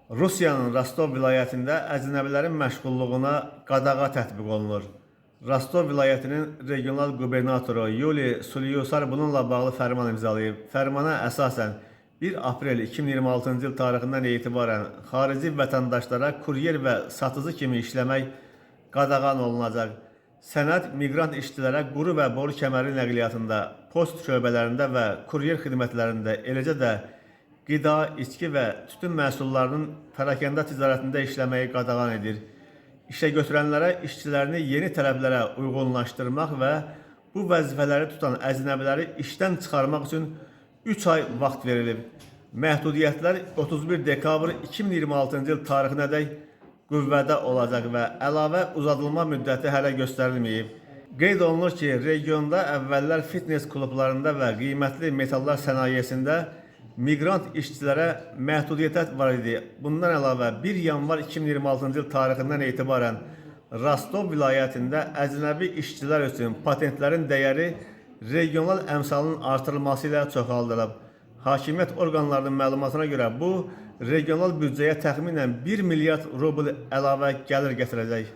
Rusiyanın Rostov vilayətində əcnəbilərin məşğulluğuna qadağa tətbiq olunur. Rostov vilayətinin regional qubernatoru Yuli Sulyusar bununla bağlı fərman imzalayıb. Fərmana əsasən 1 aprel 2026-cı il tarixindən etibarən xarici vətəndaşlara kuryer və satıcı kimi işləmək qadağan olunacaq. Sənəd miqrant işçilərə quru və boru kəməri nəqliyyatında, post şöbələrində və kuryer xidmətlərində, eləcə də qida, içki və tütün məhsullarının pərakəndə ticarətində işləməyi qadağan edir. İşə götürənlərə işçilərini yeni tələblərə uyğunlaşdırmaq və bu vəzifələri tutan əcnəbiləri işdən çıxarmaq üçün 3 ay vaxt verilib. Məhdudiyyətlər 31 dekabr 2026-cı il tarixinədək qüvvədə olacaq və əlavə uzadılma müddəti hələ göstərilməyib. Qeyd olunur ki, regionda əvvəllər fitness klublarında və qiymətli metallar sənayesində miqrant işçilərə məhdudiyyət var idi. Bundan əlavə 1 yanvar 2026-cı il tarixindən etibarən Rostov vilayətində əcnəbi işçilər üçün patentlərin dəyəri regional əmsalının artırılması ilə çoxaldılıb. Hakimiyyət orqanlarının məlumatına görə bu regional büdcəyə təxminən 1 milyard rubl əlavə gəlir gətirəcək.